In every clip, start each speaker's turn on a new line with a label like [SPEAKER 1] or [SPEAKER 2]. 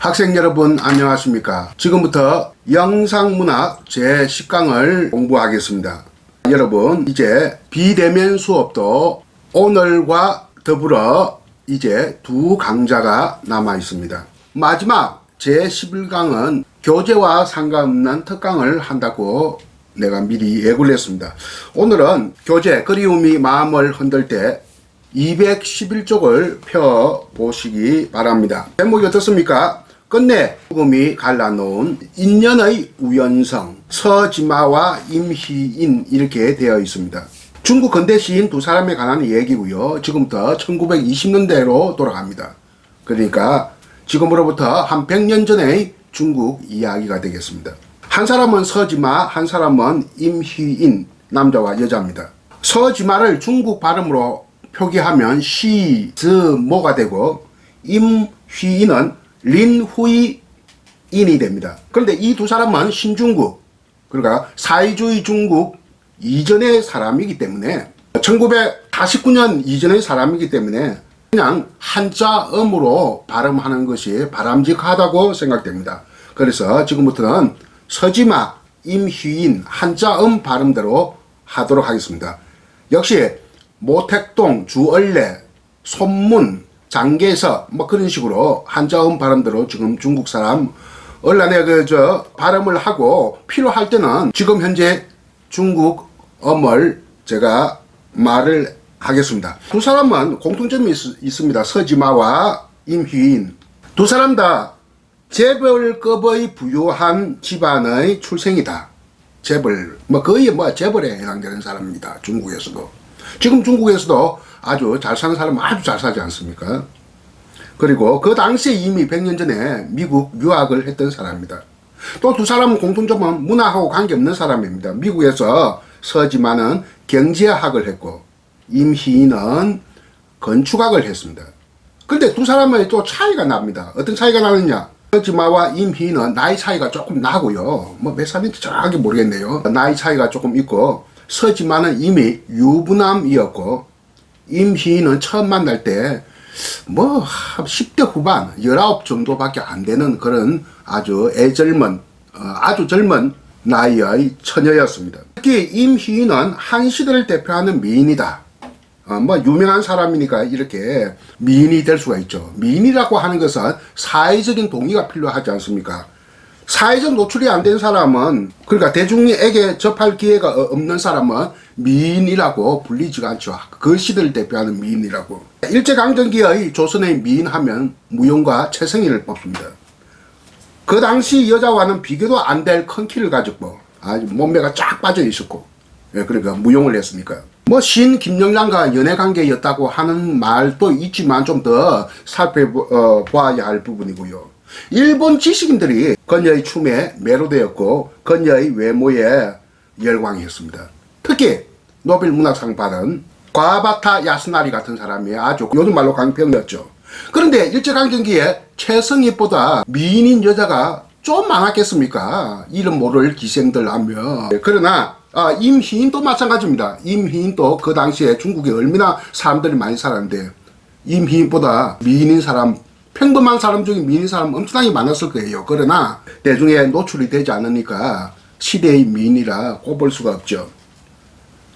[SPEAKER 1] 학생 여러분 안녕하십니까? 지금부터 영상문학 제10강을 공부하겠습니다. 여러분 이제 비대면 수업도 오늘과 더불어 이제 두 강좌가 남아 있습니다. 마지막 제11강은 교재와 상관없는 특강을 한다고 내가 미리 예고를 했습니다. 오늘은 교재 그리움이 마음을 흔들 때 211쪽을 펴보시기 바랍니다. 제목이 어떻습니까? 끝내 죽음이 갈라놓은 인연의 우연성, 서지마와 임희인 이렇게 되어 있습니다. 중국 근대 시인 두 사람에 관한 얘기고요. 지금부터 1920년대로 돌아갑니다. 그러니까 지금으로부터 한 100년 전의 중국 이야기가 되겠습니다. 한 사람은 서지마, 한 사람은 임희인, 남자와 여자입니다. 서지마를 중국 발음으로 표기하면 시즈모가 되고 임휘인은 린후이인이 됩니다. 그런데 이 두 사람은 신중국, 그러니까 사회주의 중국 이전의 사람이기 때문에 1949년 이전의 사람이기 때문에 그냥 한자음으로 발음하는 것이 바람직하다고 생각됩니다. 그래서 지금부터는 서지마, 임휘인 한자음 발음대로 하도록 하겠습니다. 역시 모택동, 주얼레, 손문, 장계서 뭐 그런 식으로 한자음 발음대로 지금 중국 사람 언란에 발음을 하고 필요할 때는 지금 현재 중국음을 제가 말을 하겠습니다. 두 사람은 공통점이 있습니다. 서지마와 임휘인. 두 사람 다 재벌급의 부유한 집안의 출생이다. 재벌, 거의 재벌에 해당되는 사람입니다. 중국에서도. 지금 중국에서도 아주 잘 사는 사람은 아주 잘 사지 않습니까? 그리고 그 당시에 이미 100년 전에 미국 유학을 했던 사람입니다. 또 두 사람은 공통점은 문화하고 관계없는 사람입니다. 미국에서 서지마는 경제학을 했고 임희인은 건축학을 했습니다. 그런데 두 사람의 또 차이가 납니다. 어떤 차이가 나느냐? 서지마와 임희인은 나이 차이가 조금 나고요. 몇 살인지 정확하게 모르겠네요. 나이 차이가 조금 있고 서지마는 이미 유부남이었고 임희인은 처음 만날 때 10대 후반 19 정도밖에 안 되는 그런 아주 아주 젊은 나이의 처녀였습니다. 특히 임희인은 한 시대를 대표하는 미인이다. 유명한 사람이니까 이렇게 미인이 될 수가 있죠. 미인이라고 하는 것은 사회적인 동의가 필요하지 않습니까? 사회적 노출이 안 된 사람은, 그러니까 대중에게 접할 기회가 없는 사람은 미인이라고 불리지가 않죠. 그 시대를 대표하는 미인이라고. 일제강점기의 조선의 미인 하면 무용과 최성희를 뽑습니다. 그 당시 여자와는 비교도 안 될 큰 키를 가졌고 아주 몸매가 쫙 빠져 있었고, 그러니까 무용을 했으니까. 신 김영란과 연애관계였다고 하는 말도 있지만 좀 더 살펴봐야 할 부분이고요. 일본 지식인들이 그녀의 춤에 매료되었고 그녀의 외모에 열광했습니다. 특히 노벨 문학상 받은 과바타 야스나리 같은 사람이 아주 요즘 말로 강평이었죠. 그런데 일제강점기에 최성희보다 미인인 여자가 좀 많았겠습니까? 이름 모를 기생들 하며. 그러나 임희인도 마찬가지입니다. 임희인도 그 당시에 중국에 얼마나 사람들이 많이 살았는데 임희인보다 미인인 사람, 평범한 사람 중에 미인 사람 엄청나게 많았을 거예요. 그러나 대중에 노출이 되지 않으니까 시대의 미인이라 꼽을 수가 없죠.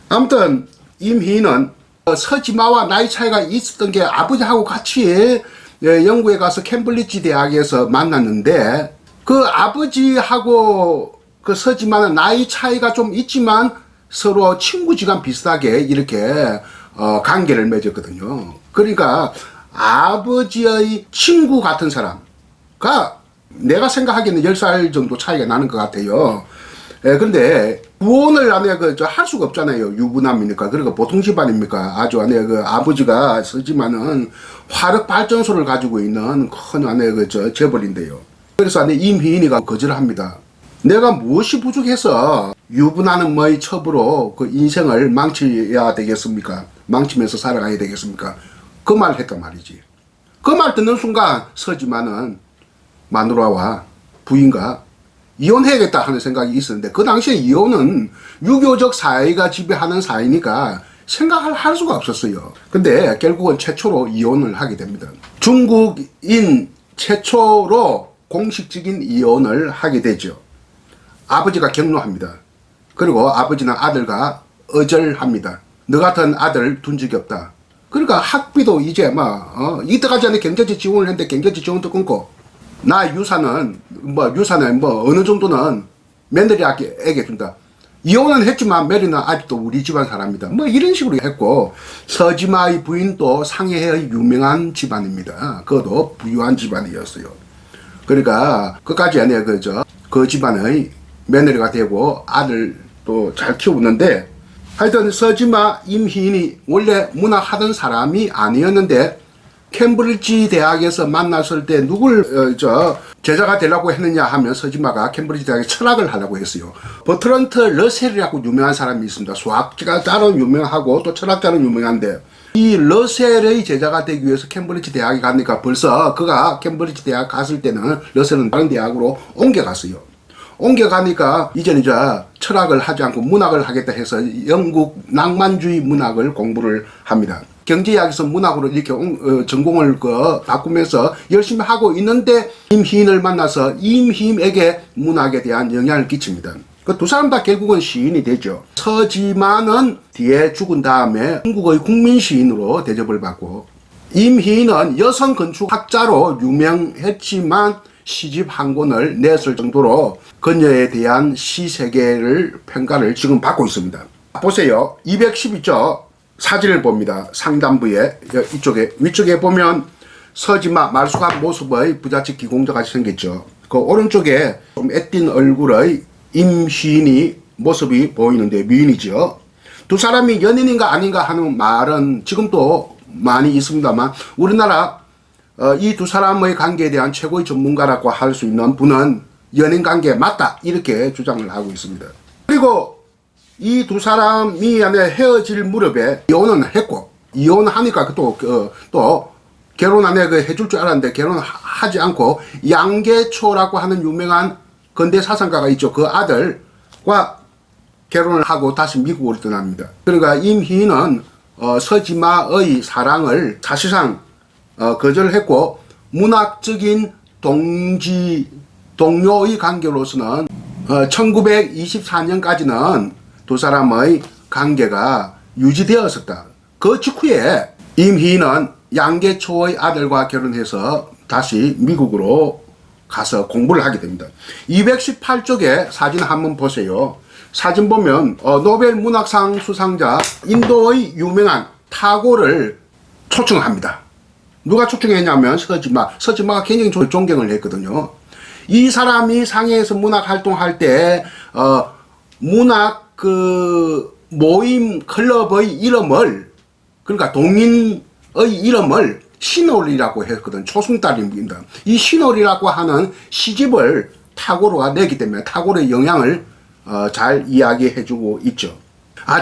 [SPEAKER 1] 아무튼 임희인은 서지마와 나이 차이가 있었던 게 아버지하고 같이 영국에 가서 캠브리지 대학에서 만났는데 그 아버지하고 그 서지마는 나이 차이가 좀 있지만 서로 친구지간 비슷하게 이렇게 관계를 맺었거든요. 그러니까 아버지의 친구 같은 사람가 내가 생각하기에는 10살 정도 차이가 나는 것 같아요. 그런데 구원을 할 수가 없잖아요. 유부남이니까. 그러니까 보통 집안입니까? 아주 아버지가 서지마는 화력 발전소를 가지고 있는 큰 재벌인데요. 그래서 임희인이가 거절을 합니다. 내가 무엇이 부족해서 유부남의 첩으로 그 인생을 망쳐야 되겠습니까? 망치면서 살아가야 되겠습니까? 그 말을 했단 말이지. 그 말 듣는 순간 서지마는 마누라와 부인과 이혼해야겠다 하는 생각이 있었는데 그 당시에 이혼은 유교적 사회가 지배하는 사회니까 생각을 할 수가 없었어요. 근데 결국은 최초로 이혼을 하게 됩니다. 중국인 최초로 공식적인 이혼을 하게 되죠. 아버지가 격노합니다. 그리고 아버지는 아들과 어절합니다. 너 같은 아들 둔 적이 없다. 그러니까 학비도 이제 이때까지 전에 경제적 지원을 했는데 경제적 지원도 끊고, 나 유산은 어느 정도는 며느리에게 준다. 이혼은 했지만 며느리는 아직도 우리 집안 사람이다. 이런 식으로 했고, 서지마의 부인도 상해의 유명한 집안입니다. 그것도 부유한 집안이었어요. 그러니까 끝까지 안에 그 집안의 며느리가 되고 아들도 잘 키우는데, 하여튼 서지마 임희인이 원래 문학하던 사람이 아니었는데 캠브리지 대학에서 만났을 때 누굴 제자가 되려고 했느냐 하면 서지마가 캠브리지 대학에 철학을 하려고 했어요. 버트런트 러셀이라고 유명한 사람이 있습니다. 수학자로 유명하고 또 철학자로 유명한데, 이 러셀의 제자가 되기 위해서 캠브리지 대학에 가니까 벌써 그가 캠브리지 대학 갔을 때는 러셀은 다른 대학으로 옮겨갔어요. 옮겨가니까 이제는 철학을 하지 않고 문학을 하겠다 해서 영국 낭만주의 문학을 공부를 합니다. 경제학에서 문학으로 이렇게 전공을 바꾸면서 열심히 하고 있는데 임희인을 만나서 임희인에게 문학에 대한 영향을 끼칩니다. 그 두 사람 다 결국은 시인이 되죠. 서지마는 뒤에 죽은 다음에 한국의 국민 시인으로 대접을 받고, 임희인은 여성 건축학자로 유명했지만 시집 한 권을 냈을 정도로 그녀에 대한 시세계를 평가를 지금 받고 있습니다. 보세요. 212쪽 사진을 봅니다. 상단부에 이쪽에 위쪽에 보면 서지마 말쑥한 모습의 부잣집 기공자같이 생겼죠. 그 오른쪽에 좀 애띤 얼굴의 임희인이 모습이 보이는데 미인이죠. 두 사람이 연인인가 아닌가 하는 말은 지금도 많이 있습니다만, 우리나라 이 두 사람의 관계에 대한 최고의 전문가라고 할 수 있는 분은 연인 관계 맞다 이렇게 주장을 하고 있습니다. 그리고 이 두 사람이 헤어질 무렵에 이혼은 했고, 이혼하니까 또 결혼 해줄 줄 알았는데 결혼하지 않고 양계초라고 하는 유명한 근대 사상가가 있죠. 그 아들과 결혼을 하고 다시 미국으로 떠납니다. 그러니까 임희인은 서지마의 사랑을 사실상 거절했고, 문학적인 동료의 관계로서는 1924년까지는 두 사람의 관계가 유지되었었다. 그 직후에 임희인은 양계초의 아들과 결혼해서 다시 미국으로 가서 공부를 하게 됩니다. 218쪽에 사진 한번 보세요. 사진 보면 노벨 문학상 수상자 인도의 유명한 타고를 초청합니다. 누가 초청했냐면 서지마가 굉장히 존경을 했거든요. 이 사람이 상해에서 문학 활동할 때 문학 모임 클럽의 이름을, 그러니까 동인의 이름을 신월이라고 했거든. 초승달입니다. 이 신월이라고 하는 시집을 타고르가 내기 때문에 타고르의 영향을 잘 이야기해주고 있죠.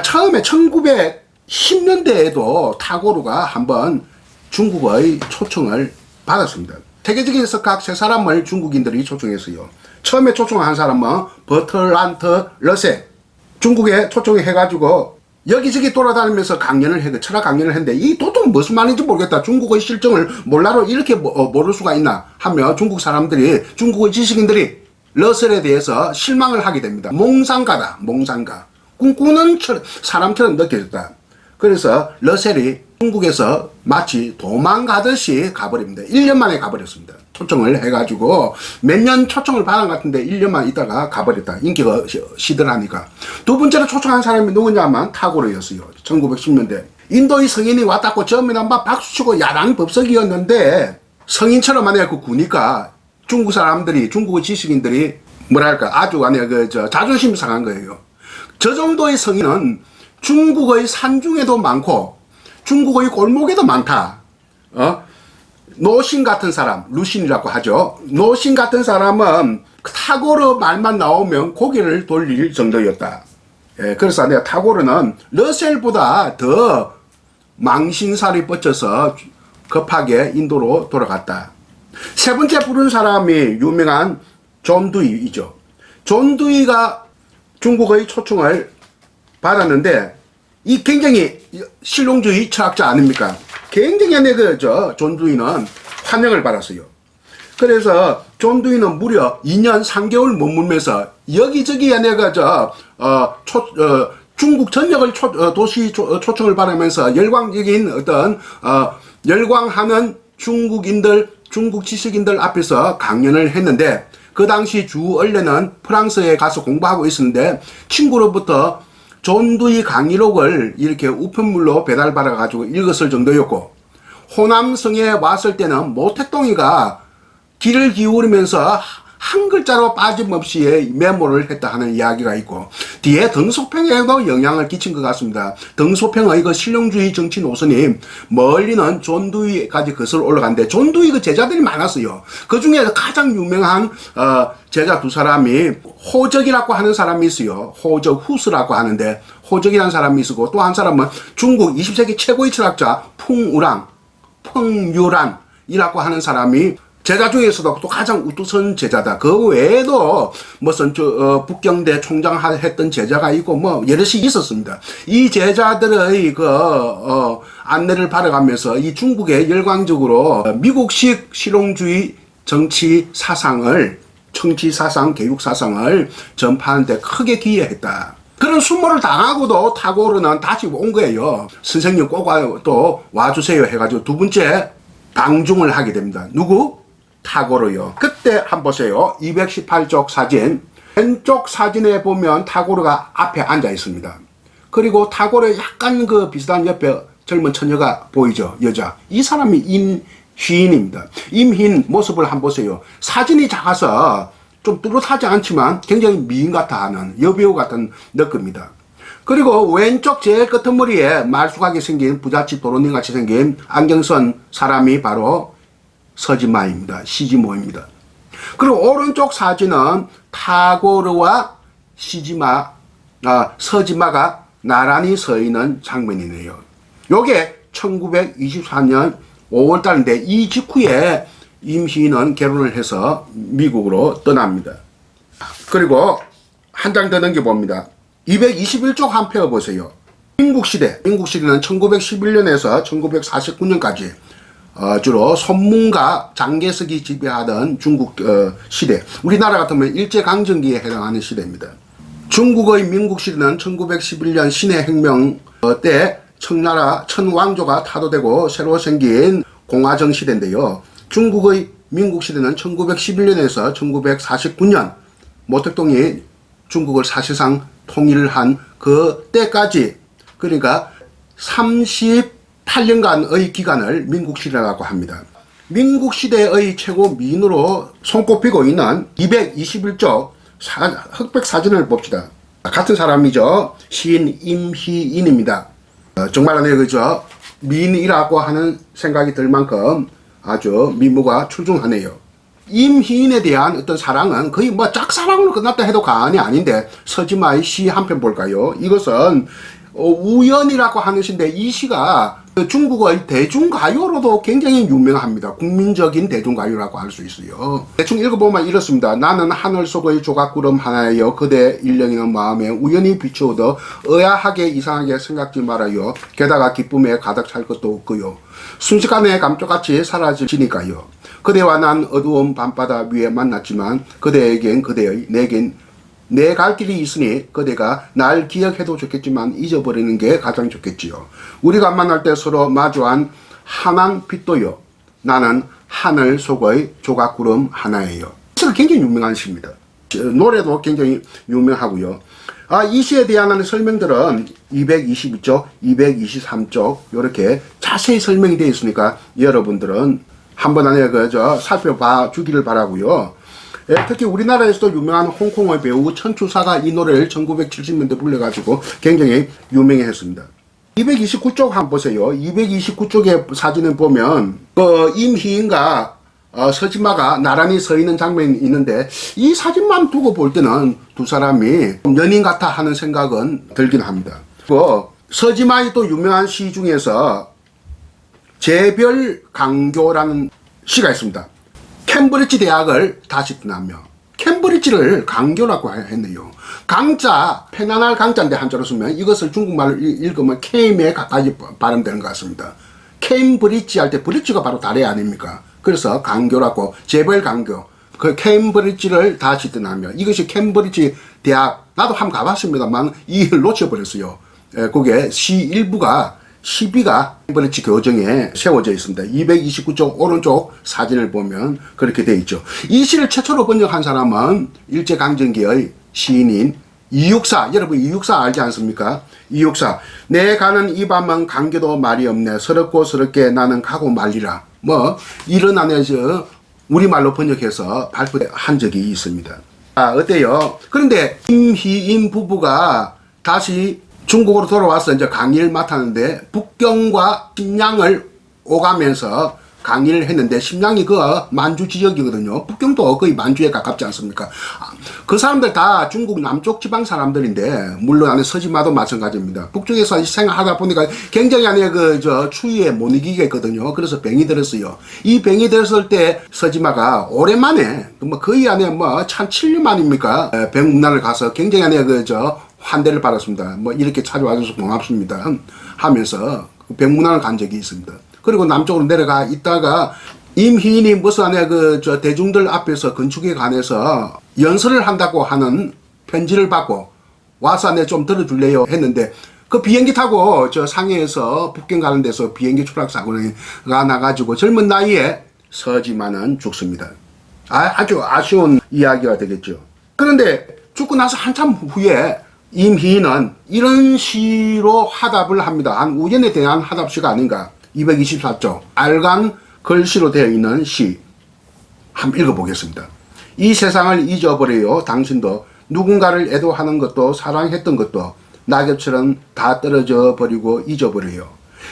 [SPEAKER 1] 처음에 1910년대에도 타고르가 한번 중국의 초청을 받았습니다. 세계적인 석학 세 사람을 중국인들이 초청했어요. 처음에 초청한 사람은 버트란트 러셀. 중국에 초청해가지고 여기저기 돌아다니면서 철학 강연을 했는데 이 도통 무슨 말인지 모르겠다. 중국의 실정을 몰라로 이렇게 모를 수가 있나 하며 중국의 지식인들이 러셀에 대해서 실망을 하게 됩니다. 몽상가다. 꿈꾸는 사람처럼 느껴졌다. 그래서 러셀이 중국에서 마치 도망가듯이 가버립니다. 1년 만에 가버렸습니다. 초청을 해가지고 몇 년 초청을 받은 것 같은데 1년만 있다가 가버렸다. 인기가 시들하니까. 두 번째로 초청한 사람이 누구냐면 타고르였어요. 1910년대. 인도의 성인이 왔다고 처음에는 막 박수치고 야당 법석이었는데, 성인처럼 구니까 중국의 지식인들이 아주 자존심 상한 거예요. 저 정도의 성인은 중국의 산중에도 많고 중국의 골목에도 많다. 노신 같은 사람, 루신이라고 하죠. 노신 같은 사람은 타고르 말만 나오면 고개를 돌릴 정도였다. 그래서 타고르는 러셀보다 더 망신살이 뻗쳐서 급하게 인도로 돌아갔다. 세 번째 부른 사람이 유명한 존 두이이죠. 존 두이가 중국의 초청을 받았는데, 이 굉장히 실용주의 철학자 아닙니까? 굉장히 존 두이는 환영을 받았어요. 그래서 존두이는 무려 2년 3개월 머물면서 여기저기에 내가 중국 전역을 도시 초청을 받으면서 열광적인 어떤 열광하는 중국인들, 중국 지식인들 앞에서 강연을 했는데, 그 당시 주 언론은 프랑스에 가서 공부하고 있었는데 친구로부터 존두이 강의록을 이렇게 우편물로 배달받아 가지고 읽었을 정도였고, 호남성에 왔을 때는 모택동이가 귀를 기울이면서 한 글자로 빠짐없이 메모를 했다 하는 이야기가 있고, 뒤에 덩소평에도 영향을 끼친 것 같습니다. 덩소평의 그 실용주의 정치 노선이 멀리는 존두이까지 거슬러 올라갔는데, 존두이 그 제자들이 많았어요. 그 중에 가장 유명한 제자 두 사람이 호적이라고 하는 사람이 있어요. 호적 후스라고 하는데, 호적이라는 사람이 있고, 또 한 사람은 중국 20세기 최고의 철학자 펑유란이라고 하는 사람이 제자 중에서도 또 가장 우두선 제자다. 그 외에도 무슨 북경대 총장 했던 제자가 있고 뭐 여럿이 있었습니다. 이 제자들의 안내를 받아가면서 이 중국에 열광적으로 미국식 실용주의 정치 사상, 교육 사상을 전파하는데 크게 기여했다. 그런 수모를 당하고도 타고르는 다시 온 거예요. 선생님 꼭 또 와주세요 해가지고 두 번째 방중을 하게 됩니다. 누구? 타고르요. 그때 한번 보세요. 218쪽 사진. 왼쪽 사진에 보면 타고르가 앞에 앉아 있습니다. 그리고 타고르 약간 그 비슷한 옆에 젊은 처녀가 보이죠. 여자. 이 사람이 임희인입니다. 임희인 모습을 한번 보세요. 사진이 작아서 좀 뚜렷하지 않지만 굉장히 미인 같아 하는 여배우 같은 느낌입니다. 그리고 왼쪽 제일 끝머리에 말쑥하게 생긴 부잣집 도련님 같이 생긴 안경 쓴 사람이 바로 서지마입니다. 시지모입니다. 그리고 오른쪽 사진은 타고르와 서지마가 나란히 서 있는 장면이네요. 요게 1924년 5월달인데 이 직후에 임희인은 결혼을 해서 미국으로 떠납니다. 그리고 한 장 더 넘겨봅니다. 221쪽 한 펴 보세요. 민국시대. 민국시대는 1911년에서 1949년까지 주로 선문가 장개석이 지배하던 중국 시대. 우리나라 같으면 일제강점기에 해당하는 시대입니다. 중국의 민국시대는 1911년 신해혁명 때 청나라 천왕조가 타도되고 새로 생긴 공화정 시대인데요. 중국의 민국시대는 1911년에서 1949년 모택동이 중국을 사실상 통일을 한 그 때까지, 그러니까 38년간의 기간을 민국시대라고 합니다. 민국시대의 최고 미인으로 손꼽히고 있는 221쪽 흑백 사진을 봅시다. 같은 사람이죠. 시인 임희인입니다. 정말 그저 미인이라고 하는 생각이 들 만큼 아주 미모가 출중하네요. 임희인에 대한 어떤 사랑은 거의 뭐 짝사랑으로 끝났다 해도 과언이 아닌데, 서지마의 시 한 편 볼까요? 이것은 우연이라고 하는 시인데, 이 시가 중국의 대중가요로도 굉장히 유명합니다. 국민적인 대중가요라고 할 수 있어요. 대충 읽어보면 이렇습니다. 나는 하늘 속의 조각구름 하나여 그대 일령이는 마음에 우연히 비추어도 의아하게 이상하게 생각지 말아요. 게다가 기쁨에 가득 찰 것도 없고요. 순식간에 감쪽같이 사라지니까요. 그대와 난 어두운 밤바다 위에 만났지만 그대에겐 그대의, 내겐 내 갈 길이 있으니 그대가 날 기억해도 좋겠지만 잊어버리는 게 가장 좋겠지요. 우리가 만날 때 서로 마주한 환한 빛도요. 나는 하늘 속의 조각구름 하나예요. 시가 굉장히 유명한 시입니다. 노래도 굉장히 유명하고요. 이 시에 대한 설명들은 222쪽, 223쪽 이렇게 자세히 설명이 되어 있으니까 여러분들은 한번 안에 살펴봐 주기를 바라고요. 특히 우리나라에서도 유명한 홍콩의 배우 천추사가 이 노래를 1970년대 불러가지고 굉장히 유명했습니다. 229쪽 한번 보세요. 229쪽의 사진을 보면 임희인과 서지마가 나란히 서 있는 장면이 있는데, 이 사진만 두고 볼 때는 두 사람이 연인 같아 하는 생각은 들긴 합니다. 서지마의 또 유명한 시 중에서 제별강교라는 시가 있습니다. 캠브리지 대학을 다시 떠나며, 캠브리지를 강교라고 했네요. 강자, 편안할 강자인데 한자로 쓰면 이것을 중국말로 읽으면 캠에 가까이 발음되는 것 같습니다. 캠브리지 할 때 브릿지가 바로 다리 아닙니까? 그래서 강교라고, 재벌 강교. 그 캠브리지를 다시 떠나며, 이것이 캠브리지 대학, 나도 한번 가봤습니다만 이걸 놓쳐버렸어요. 그게 C1부가 12가 캠브리지 교정에 세워져 있습니다. 229쪽 오른쪽 사진을 보면 그렇게 되어 있죠. 이 시를 최초로 번역한 사람은 일제강점기의 시인인 이육사, 여러분 이육사 알지 않습니까? 이육사, 내 가는 이 밤은 강교도 말이 없네, 서럽고 서럽게 나는 가고 말리라. 뭐 이런 안에서 우리말로 번역해서 발표한 적이 있습니다. 어때요? 그런데 임희인 부부가 다시 중국으로 돌아와서 이제 강의를 맡았는데, 북경과 심양을 오가면서 강의를 했는데, 심양이 그 만주 지역이거든요. 북경도 거의 만주에 가깝지 않습니까? 그 사람들 다 중국 남쪽 지방 사람들인데, 물론 안에 서지마도 마찬가지입니다. 북쪽에서 생활하다 보니까 굉장히 안에 추위에 못 이기겠거든요. 그래서 병이 들었어요. 이 병이 들었을 때 서지마가 오랜만에, 뭐 거의 안에 뭐 1700년 만입니까? 병문안을 가서 굉장히 안에 환대를 받았습니다. 뭐 이렇게 찾아와줘서 고맙습니다 하면서 병문안을 간 적이 있습니다. 그리고 남쪽으로 내려가 있다가 임희인이 무슨 안에 대중들 앞에서 건축에 관해서 연설을 한다고 하는 편지를 받고 와서 안에 좀 들어줄래요 했는데, 그 비행기 타고 상해에서 북경 가는 데서 비행기 추락 사고가 나가지고 젊은 나이에 서지마는 죽습니다. 아주 아쉬운 이야기가 되겠죠. 그런데 죽고 나서 한참 후에 임희인은 이런 시로 화답을 합니다. 한 우연에 대한 화답시가 아닌가. 224쪽 알간 글씨로 되어 있는 시 한번 읽어보겠습니다. 이 세상을 잊어버려요. 당신도 누군가를 애도하는 것도 사랑했던 것도 낙엽처럼 다 떨어져 버리고 잊어버려요.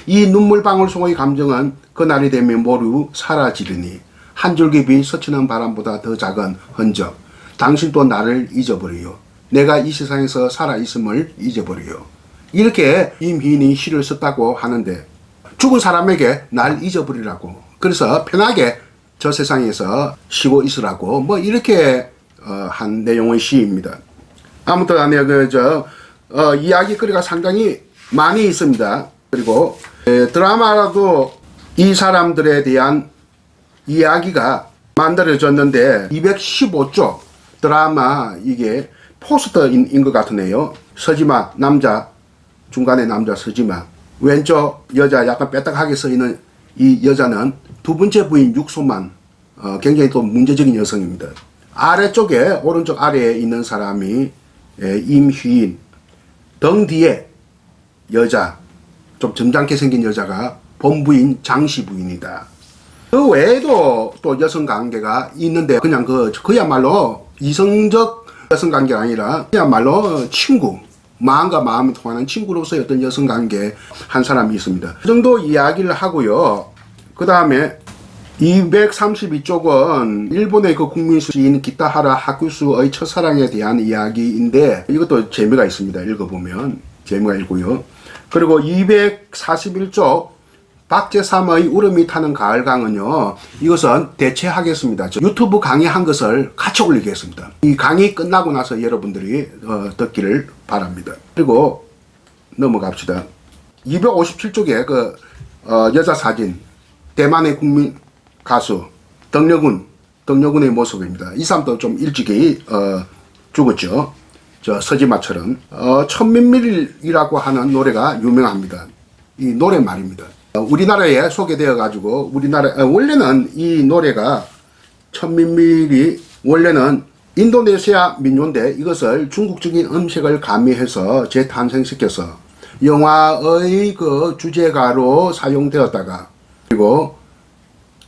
[SPEAKER 1] 이 눈물방울 속의 감정은 그날이 되면 모두 사라지리니 한 줄기 빛 스치는 바람보다 더 작은 흔적. 당신도 나를 잊어버려요. 내가 이 세상에서 살아있음을 잊어버려요. 이렇게 임희인이 시를 썼다고 하는데, 죽은 사람에게 날 잊어버리라고, 그래서 편하게 저 세상에서 쉬고 있으라고, 뭐 이렇게 한 내용의 시입니다. 아무튼 안에 이야기거리가 상당히 많이 있습니다. 그리고 드라마라도 이 사람들에 대한 이야기가 만들어졌는데, 215쪽 드라마 이게 포스터인 것 같으네요. 서지마 남자, 중간에 남자 서지마, 왼쪽 여자 약간 빼딱하게 서 있는 이 여자는 두 번째 부인 육소만, 굉장히 또 문제적인 여성입니다. 아래쪽에 오른쪽 아래에 있는 사람이 임휘인, 등 뒤에 여자, 좀 점잖게 생긴 여자가 본부인 장씨 부인이다. 그 외에도 또 여성 관계가 있는데, 그냥 그야말로 이성적 여성 관계가 아니라 그야말로 친구, 마음과 마음이 통하는 친구로서의 어떤 여성 관계 한 사람이 있습니다. 그 정도 이야기를 하고요. 그 다음에 232쪽은 일본의 그 국민시인 기타하라 하쿠스의 첫사랑에 대한 이야기인데, 이것도 재미가 있습니다. 읽어보면 재미가 있고요. 그리고 241쪽 박제3의 울음이 타는 가을강은요, 이것은 대체하겠습니다. 유튜브 강의한 것을 같이 올리겠습니다. 이 강의 끝나고 나서 여러분들이 듣기를 바랍니다. 그리고 넘어갑시다. 257쪽에 여자 사진, 대만의 국민 가수 덕여군의 모습입니다. 이 사람도 좀 일찍이 죽었죠. 서지마처럼. 천민밀이라고 하는 노래가 유명합니다. 이 노래 말입니다. 우리나라에 소개되어 가지고 원래는 이 노래가 천민밀이 원래는 인도네시아 민요인데, 이것을 중국적인 음식을 가미해서 재탄생시켜서 영화의 주제가로 사용되었다가, 그리고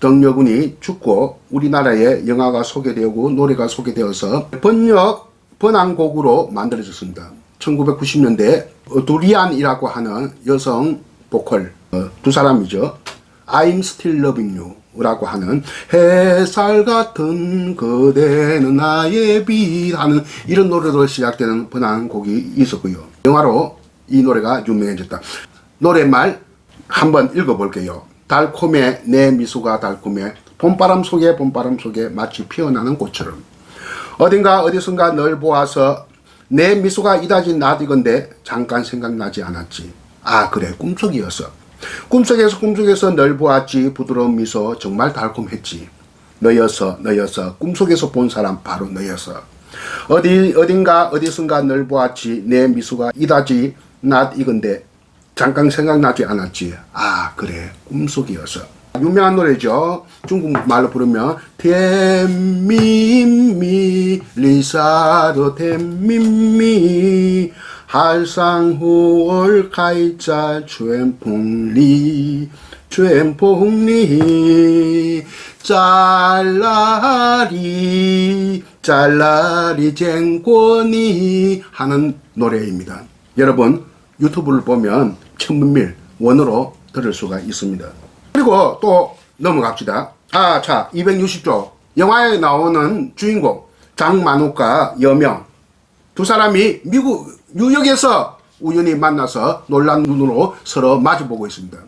[SPEAKER 1] 덕여군이 죽고 우리나라에 영화가 소개되고 노래가 소개되어서 번안곡으로 만들어졌습니다. 1990년대 두리안이라고 하는 여성 보컬 두 사람이죠. I'm Still Loving You 라고 하는 햇살 같은 그대는 나의 빛 하는 이런 노래로 시작되는 번안곡이 있었고요. 영화로 이 노래가 유명해졌다. 노래말 한번 읽어볼게요. 달콤해 내 미소가 달콤해 봄바람 속에 마치 피어나는 꽃처럼 어딘가 어디선가 널 보아서 내 미소가 이다지 나디건데 잠깐 생각나지 않았지. 아 그래 꿈속이었어. 꿈속에서 널 보았지. 부드러운 미소 정말 달콤했지. 너였어. 꿈속에서 본 사람 바로 너였어. 어딘가 널 보았지. 내 미소가 이다지 낫 이건데 잠깐 생각나지 않았지. 아 그래 꿈속이었어. 유명한 노래죠. 중국말로 부르면 텐민미 리사도 텐민미 할상후월 카이자 주엔풍리 짤라리 쟁권이 하는 노래입니다. 여러분 유튜브를 보면 천문밀 원어로 들을 수가 있습니다. 그리고 또 넘어갑시다. 자 260조 영화에 나오는 주인공 장만옥과 여명 두 사람이 뉴욕에서 우연히 만나서 놀란 눈으로 서로 마주보고 있습니다.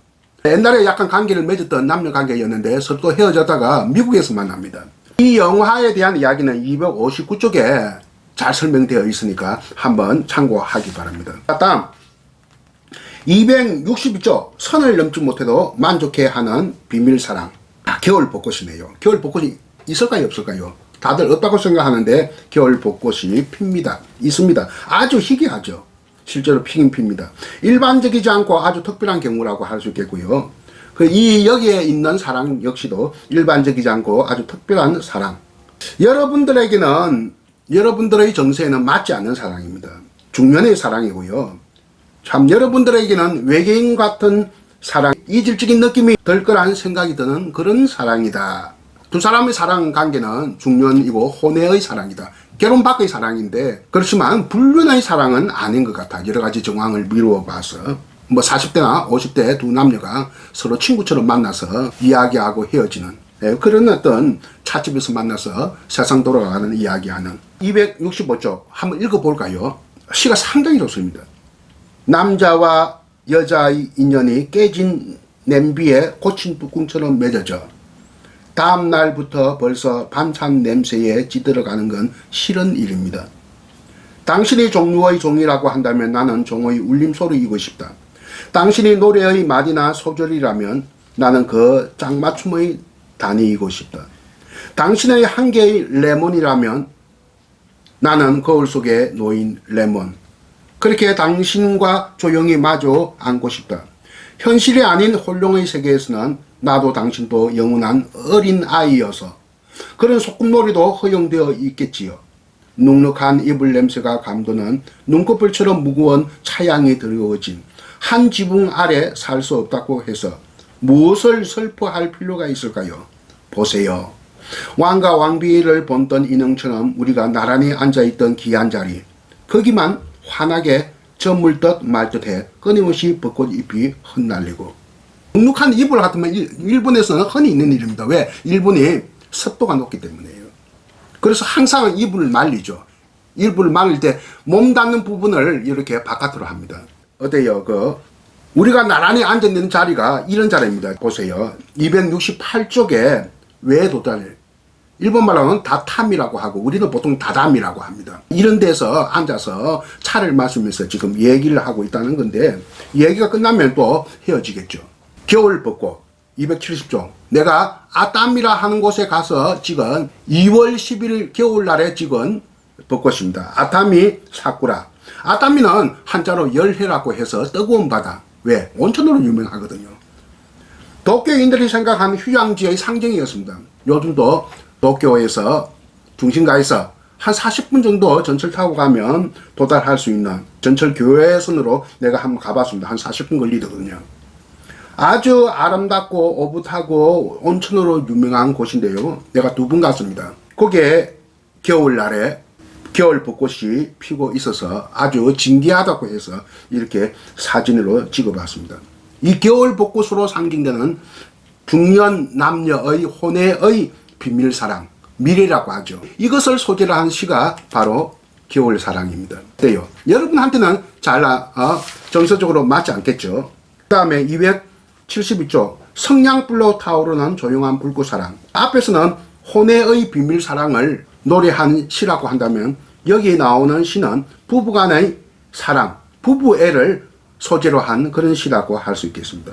[SPEAKER 1] 옛날에 약간 관계를 맺었던 남녀 관계였는데 서로 또 헤어졌다가 미국에서 만납니다. 이 영화에 대한 이야기는 259쪽에 잘 설명되어 있으니까 한번 참고하기 바랍니다. 다음 262쪽 선을 넘지 못해도 만족해하는 비밀사랑. 겨울벚꽃이네요. 겨울벚꽃이 있을까요 없을까요? 다들 없다고 생각하는데 겨울벚꽃이 핍니다. 있습니다. 아주 희귀하죠. 실제로 피긴 핍니다. 일반적이지 않고 아주 특별한 경우라고 할 수 있겠고요. 여기에 있는 사랑 역시도 일반적이지 않고 아주 특별한 사랑. 여러분들에게는 여러분들의 정서에는 맞지 않는 사랑입니다. 중년의 사랑이고요. 참 여러분들에게는 외계인 같은 사랑, 이질적인 느낌이 들 거란 생각이 드는 그런 사랑이다. 두 사람의 사랑 관계는 중년이고 혼외의 사랑이다. 결혼 밖의 사랑인데 그렇지만 불륜의 사랑은 아닌 것 같아. 여러 가지 정황을 미루어 봐서 40대나 50대 두 남녀가 서로 친구처럼 만나서 이야기하고 헤어지는 그런 어떤 찻집에서 만나서 세상 돌아가는 이야기하는 265쪽 한번 읽어볼까요? 시가 상당히 좋습니다. 남자와 여자의 인연이 깨진 냄비에 고친 뚜껑처럼 맺어져 다음 날부터 벌써 반찬 냄새에 찌들어가는 건 싫은 일입니다. 당신이 종류의 종이라고 한다면 나는 종의 울림소리이고 싶다. 당신이 노래의 마디나 소절이라면 나는 그 짝맞춤의 단위이고 싶다. 당신의 한 개의 레몬이라면 나는 거울 속에 놓인 레몬. 그렇게 당신과 조용히 마주 앉고 싶다. 현실이 아닌 홀령의 세계에서는 나도 당신도 영원한 어린 아이여서 그런 소꿉놀이도 허용되어 있겠지요. 눅눅한 이불 냄새가 감도는 눈꺼풀처럼 무거운 차양이 드리워진 한 지붕 아래 살 수 없다고 해서 무엇을 슬퍼할 필요가 있을까요? 보세요. 왕과 왕비를 본던 인형처럼 우리가 나란히 앉아있던 귀한 자리 거기만 환하게 저물듯 말듯해 끊임없이 벚꽃잎이 흩날리고 눅눅한 이불 같으면 일본에서는 흔히 있는 일입니다. 왜? 일본이 습도가 높기 때문에요. 그래서 항상 이불을 말리죠. 이불을 말릴 때 몸 닿는 부분을 이렇게 바깥으로 합니다. 어때요? 우리가 나란히 앉아있는 자리가 이런 자리입니다. 보세요. 268쪽에 외도달 일본말로는 다탐이라고 하고 우리는 보통 다담이라고 합니다. 이런 데서 앉아서 차를 마시면서 지금 얘기를 하고 있다는 건데 얘기가 끝나면 또 헤어지겠죠. 겨울벚꽃 270종 내가 아담이라 하는 곳에 가서 찍은 2월 10일 겨울날에 찍은 벚꽃입니다. 아타미 사쿠라. 아타미는 한자로 열해라고 해서 뜨거운 바다. 왜? 온천으로 유명하거든요. 도쿄인들이 생각한 휴양지의 상징이었습니다. 요즘도 도쿄에서 중심가에서 한 40분 정도 전철 타고 가면 도달할 수 있는 전철 교외선으로 내가 한번 가봤습니다. 한 40분 걸리거든요. 아주 아름답고 오붓하고 온천으로 유명한 곳인데요. 내가 2번 갔습니다. 거기에 겨울날에 겨울 벚꽃이 피고 있어서 아주 진기하다고 해서 이렇게 사진으로 찍어봤습니다. 이 겨울 벚꽃으로 상징되는 중년 남녀의 혼외의 비밀사랑, 미래라고 하죠. 이것을 소재로 한 시가 바로 겨울사랑입니다. 어때요? 여러분한테는 잘 정서적으로 맞지 않겠죠? 그 다음에 272쪽 성냥불로 타오르는 조용한 불꽃사랑. 앞에서는 혼외의 비밀사랑을 노래한 시라고 한다면 여기에 나오는 시는 부부간의 사랑, 부부애를 소재로 한 그런 시라고 할 수 있겠습니다.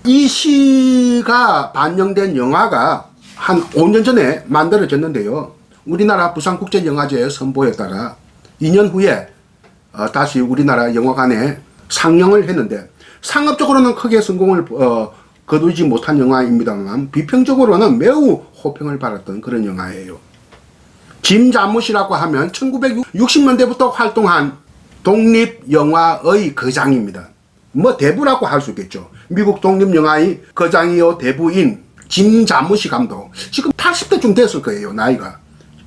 [SPEAKER 1] 이 시가 반영된 영화가 한 5년 전에 만들어졌는데요. 우리나라 부산국제영화제에 선보였다가 2년 후에 다시 우리나라 영화관에 상영을 했는데 상업적으로는 크게 성공을 거두지 못한 영화입니다만 비평적으로는 매우 호평을 받았던 그런 영화예요. 짐 자무시라고 하면 1960년대부터 활동한 독립영화의 거장입니다. 뭐 대부라고 할 수 있겠죠. 미국 독립영화의 거장이요 대부인 짐 자무시 감독. 지금 80대쯤 됐을 거예요, 나이가.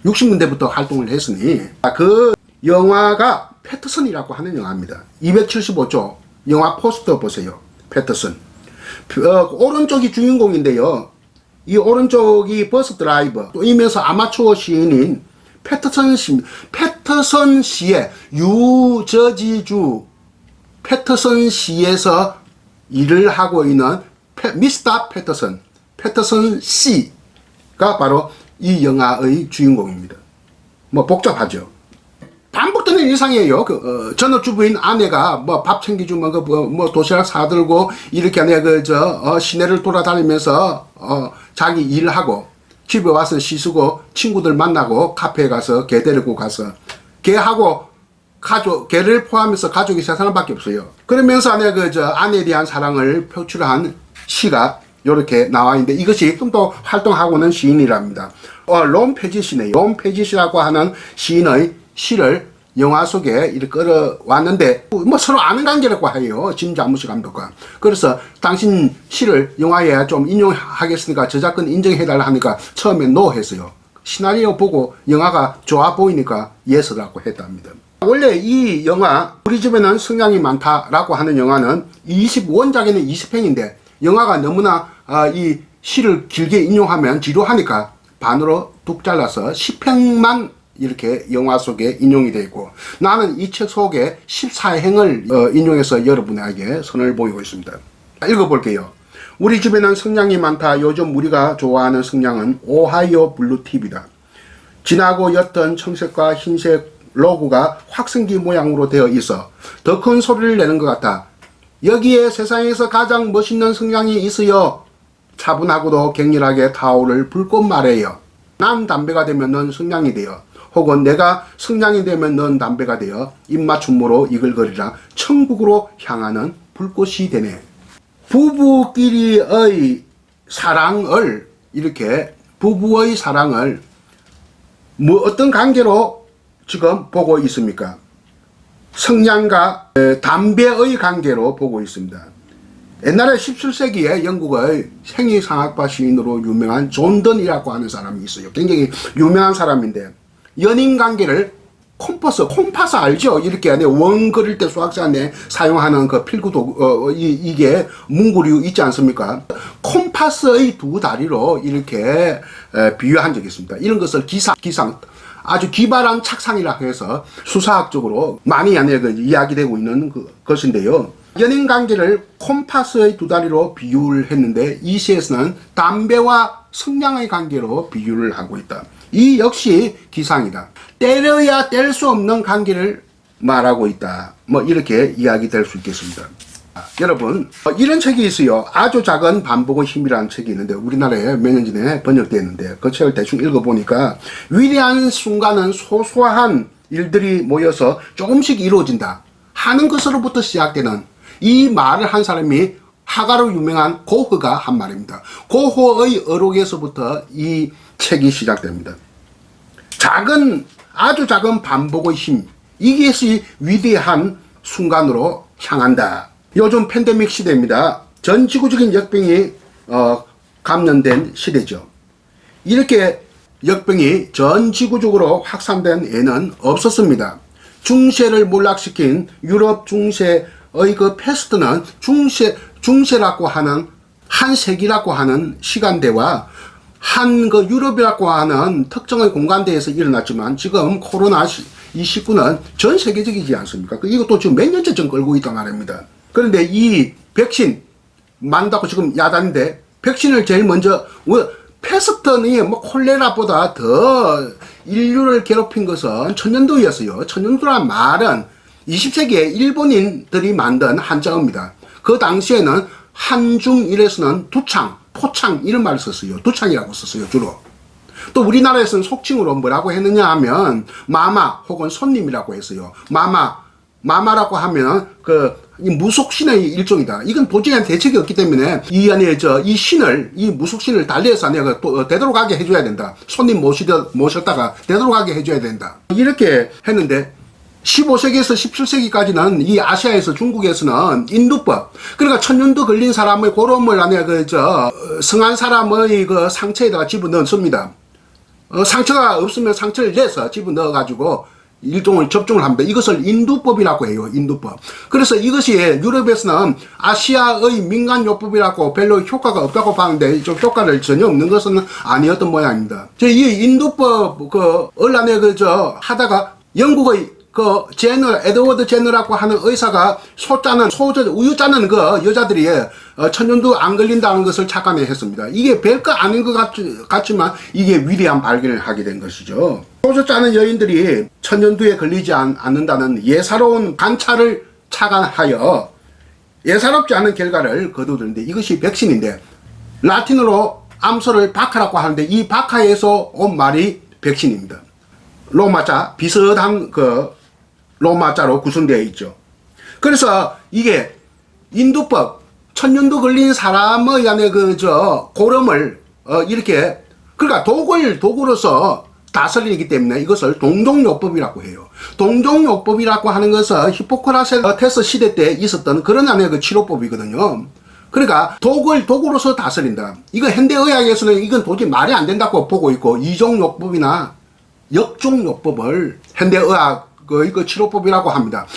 [SPEAKER 1] 60년대부터 활동을 했으니. 그 영화가 패터슨이라고 하는 영화입니다. 275조 영화 포스터 보세요. 패터슨. 오른쪽이 주인공인데요. 이 오른쪽이 버스 드라이버, 또 이면서 아마추어 시인인 패터슨 시의 유저지주 패터슨 시에서 일을 하고 있는 미스터 패터슨 씨가 바로 이 영화의 주인공입니다. 뭐 복잡하죠. 반복되는 일상이에요. 전업주부인 아내가 뭐 밥 챙겨주면 뭐 도시락 사들고 이렇게 시내를 돌아다니면서 자기 일하고 집에 와서 씻고 친구들 만나고 카페에 가서 개 데리고 가서 개하고 개를 포함해서 가족이 3사람밖에 없어요. 그러면서 아내에 대한 사랑을 표출한 시가 이렇게 나와 있는데 이것이 좀 더 활동하고는 시인이랍니다. 롬 페지시네요. 롬 페지시라고 하는 시인의 시를 영화 속에 이렇게 끌어왔는데 뭐 서로 아는 관계라고 해요. 짐 자무시 감독과. 그래서 당신 시를 영화에 좀 인용하겠으니까 저작권 인정해달라 하니까 처음에 노 했어요. 시나리오 보고 영화가 좋아 보이니까 예스라고 했답니다. 원래 이 영화 우리 집에는 성냥이 많다라고 하는 영화는 20원작에는 20편인데 영화가 너무나 이 시를 길게 인용하면 지루하니까 반으로 뚝 잘라서 10편만 이렇게 영화 속에 인용이 되어 있고 나는 이 책 속에 14행을 인용해서 여러분에게 선을 보이고 있습니다. 읽어볼게요. 우리 집에는 성냥이 많다. 요즘 우리가 좋아하는 성냥은 오하이오 블루팁이다. 진하고 옅은 청색과 흰색 로고가 확성기 모양으로 되어 있어 더 큰 소리를 내는 것 같아. 여기에 세상에서 가장 멋있는 성냥이 있어요. 차분하고도 격렬하게 타오를 불꽃 말해요. 난 담배가 되면 넌 성냥이 되어 혹은 내가 성냥이 되면 넌 담배가 되어 입맞춤으로 이글거리라 천국으로 향하는 불꽃이 되네. 부부끼리의 사랑을 이렇게 부부의 사랑을 뭐 어떤 관계로 지금 보고 있습니까? 성냥과 담배의 관계로 보고 있습니다. 옛날에 17세기에 영국의 생리상학파 시인으로 유명한 존 던이라고 하는 사람이 있어요. 굉장히 유명한 사람인데 연인 관계를 콤파스 알죠? 이렇게 원 그릴 때 수학자한테 사용하는 그 필구도 이게 문구류 있지 않습니까? 콤파스의 두 다리로 이렇게 비유한 적이 있습니다. 이런 것을 기상 아주 기발한 착상이라 해서 수사학적으로 많이 이야기되고 있는 것인데요. 연인 관계를 콤파스의 두 다리로 비유를 했는데 이 시에서는 담배와 성냥의 관계로 비유를 하고 있다. 이 역시 기상이다. 때려야 뗄 수 없는 관계를 말하고 있다. 뭐 이렇게 이야기될 수 있겠습니다. 여러분 이런 책이 있어요. 아주 작은 반복의 힘이라는 책이 있는데 우리나라에 몇 년 전에 번역됐는데 그 책을 대충 읽어보니까 위대한 순간은 소소한 일들이 모여서 조금씩 이루어진다 하는 것으로부터 시작되는 이 말을 한 사람이 화가로 유명한 고흐가 한 말입니다. 고흐의 어록에서부터 이 책이 시작됩니다. 아주 작은 반복의 힘, 이것이 위대한 순간으로 향한다. 요즘 팬데믹 시대입니다. 전 지구적인 역병이 감염된 시대죠. 이렇게 역병이 전 지구적으로 확산된 애는 없었습니다. 중세를 몰락시킨 유럽 중세의 그 패스트는 중세라고 하는 한 세기라고 하는 시간대와 한 그 유럽이라고 하는 특정의 공간대에서 일어났지만 지금 코로나19는 전 세계적이지 않습니까? 이것도 지금 몇 년째 좀 끌고 있단 말입니다. 그런데 이 백신 만다고 지금 야단인데 백신을 제일 먼저 패스트니 뭐 콜레라보다 더 인류를 괴롭힌 것은 천년두였어요. 천년두란 말은 20세기에 일본인들이 만든 한자어입니다. 그 당시에는 한중일에서는 두창, 포창 이런 말을 썼어요. 두창이라고 썼어요, 주로. 또 우리나라에서는 속칭으로 뭐라고 했느냐 하면 마마 혹은 손님이라고 했어요. 마마라고 하면 이 무속신의 일종이다. 이건 도저히 대책이 없기 때문에 이 안에 이 신을, 이 무속신을 달리해서 내가 또 되도록하게 해줘야 된다. 손님 모셨다가 되도록하게 해줘야 된다. 이렇게 했는데 15세기에서 17세기까지는 이 아시아에서 중국에서는 인두법, 그러니까 천년도 걸린 사람의 고름을 안에 성한 사람의 상처에다가 집어넣습니다. 상처가 없으면 상처를 내서 집어넣어가지고 일종의 접종을 합니다. 이것을 인두법이라고 해요. 인두법. 그래서 이것이 유럽에서는 아시아의 민간요법이라고 별로 효과가 없다고 봤는데 좀 효과를 전혀 없는 것은 아니었던 모양입니다. 이 인두법 언란에 하다가 영국의 에드워드 제너라고 하는 의사가 우유 짜는 여자들이 천년도 안 걸린다는 것을 착안해 했습니다. 이게 별거 아닌 것 같지만 이게 위대한 발견을 하게 된 것이죠. 소주 짜는 여인들이 천년두에 걸리지 않는다는 예사로운 관찰을 착안하여 예사롭지 않은 결과를 거두는데 이것이 백신인데 라틴어로 암소를 바카라고 하는데 이 바카에서 온 말이 백신입니다. 로마자, 비슷한 로마자로 구성되어 있죠. 그래서 이게 인두법, 천년도 걸린 사람의 안에 고름을 이렇게 그러니까 도구로서 다스리기 때문에 이것을 동종요법이라고 해요. 동종요법이라고 하는 것은 히포크라테스 시대 때 있었던 그런 안에 치료법이거든요. 그러니까 도구로서 다스린다. 이거 현대의학에서는 이건 도저히 말이 안 된다고 보고 있고 이종요법이나 역종요법을 현대의학 치료법이라고 합니다.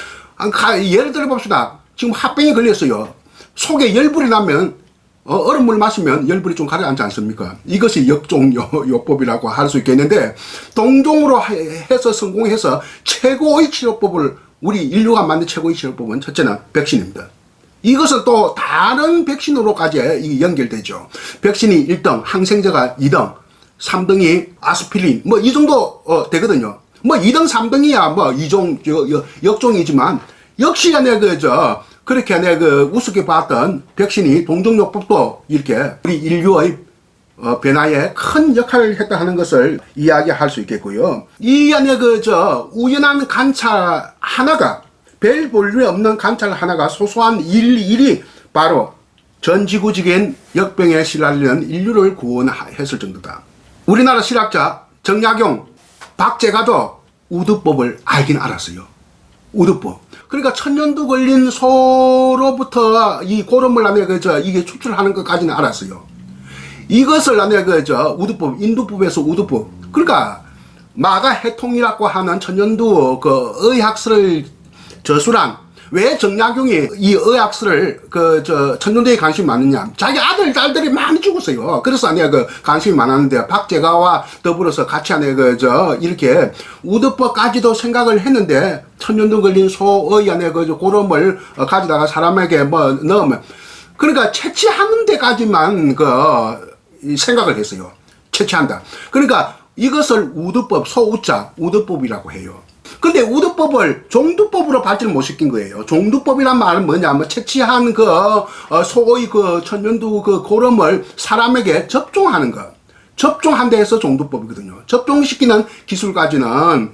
[SPEAKER 1] 예를 들어 봅시다. 지금 합병이 걸렸어요. 속에 열불이 나면 얼음물 마시면 열불이 좀 가라앉지 않습니까? 이것이 역종요법이라고 할 수 있겠는데 동종으로 해서 성공해서 최고의 치료법을 우리 인류가 만든 최고의 치료법은 첫째는 백신입니다. 이것은 또 다른 백신으로까지 연결되죠. 백신이 1등, 항생제가 2등, 3등이 아스피린 이 정도 되거든요. 2등, 3등이야 역종이지만 역시 그렇게 우습게 봤던 백신이 동종요법도 이렇게 우리 인류의 변화에 큰 역할을 했다 하는 것을 이야기할 수 있겠고요. 이 안에 우연한 관찰 하나가 별 볼일 없는 관찰 하나가 소소한 일이 바로 전지구적인 역병에 시달리는 인류를 구원했을 정도다. 우리나라 실학자 정약용, 박제가도 우두법을 알긴 알았어요. 우두법. 그러니까 천년도 걸린 소로부터 이 고름을 안에 이게 추출하는 것까지는 알았어요. 이것을 안에 우두법, 인두법에서 우두법. 그러니까 마가해통이라고 하는 천년도 의학설을 저술한 왜 정약용이 이 의학설을 천년도에 관심이 많느냐. 자기 아들, 딸들이 많이 죽었어요. 그래서 안에 관심이 많았는데 박제가와 더불어서 같이 안에 이렇게 우두법까지도 생각을 했는데 천년도 걸린 소의 안에 고름을 가져다가 사람에게 넣으면 그러니까 채취하는 데까지만 생각을 했어요. 채취한다. 그러니까 이것을 우두법, 소우자, 우두법이라고 해요. 근데 우두법을 종두법으로 발전을 못 시킨 거예요. 종두법이란 말은 뭐냐면 채취한 소의 천년두 고름을 사람에게 접종하는 것. 접종한 데에서 종두법이거든요. 접종시키는 기술까지는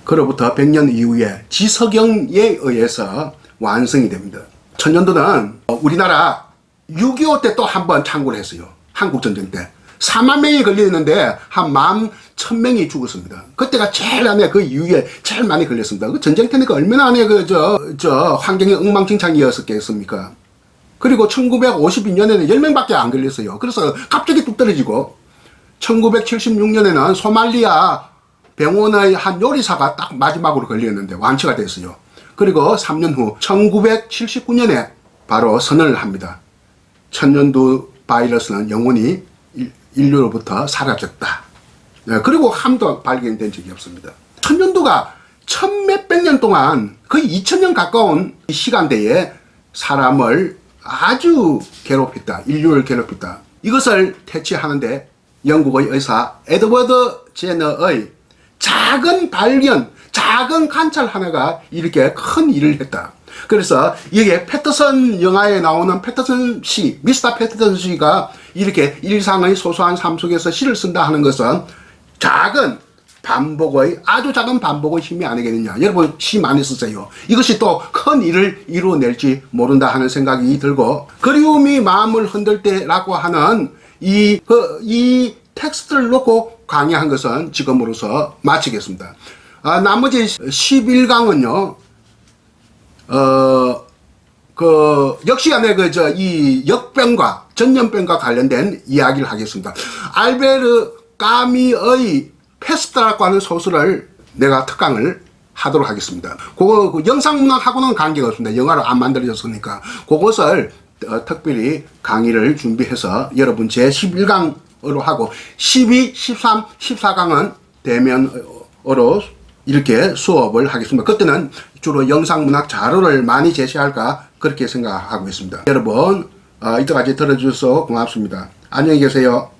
[SPEAKER 1] 그로부터 100년 이후에 지석영에 의해서 완성이 됩니다. 천년두는 우리나라 6.25 때 또 한 번 창궐을 했어요. 한국전쟁 때. 4만 명이 걸렸는데 한 11,000명이 죽었습니다. 그때가 제일 안에 그 이후에 제일 많이 걸렸습니다. 그 전쟁 때니까 얼마나 안에 환경이 엉망진창이었겠습니까? 그리고 1952년에는 10명밖에 안 걸렸어요. 그래서 갑자기 뚝 떨어지고 1976년에는 소말리아 병원의 한 요리사가 딱 마지막으로 걸렸는데 완치가 됐어요. 그리고 3년 후 1979년에 바로 선언을 합니다. 천년두 바이러스는 영원히 인류로부터 사라졌다. 그리고 함도 발견된 적이 없습니다. 천년두가 천몇백 년 동안 거의 2000년 가까운 시간대에 사람을 아주 괴롭혔다. 인류를 괴롭혔다. 이것을 퇴치하는데 영국의 의사 에드워드 제너의 작은 발견, 작은 관찰 하나가 이렇게 큰 일을 했다. 그래서 이게 패터슨 영화에 나오는 패터슨 시, 미스터 패터슨 씨가 이렇게 일상의 소소한 삶 속에서 시를 쓴다 하는 것은 작은 반복의, 아주 작은 반복의 힘이 아니겠느냐. 여러분 시 많이 쓰세요. 이것이 또 큰 일을 이루어낼지 모른다 하는 생각이 들고, 그리움이 마음을 흔들 때라고 하는 이 텍스트를 놓고 강의한 것은 지금으로서 마치겠습니다. 나머지 11강은요, 역시간에 이 역병과 전염병과 관련된 이야기를 하겠습니다. 알베르 까미의 페스트라고 하는 소설을 내가 특강을 하도록 하겠습니다. 그거 영상문학하고는 관계가 없습니다. 영화로 안 만들어졌으니까. 그것을 특별히 강의를 준비해서 여러분 제 11강으로 하고 12, 13, 14강은 대면으로 이렇게 수업을 하겠습니다. 그때는 주로 영상문학 자료를 많이 제시할까 그렇게 생각하고 있습니다. 여러분 이때까지 들어주셔서 고맙습니다. 안녕히 계세요.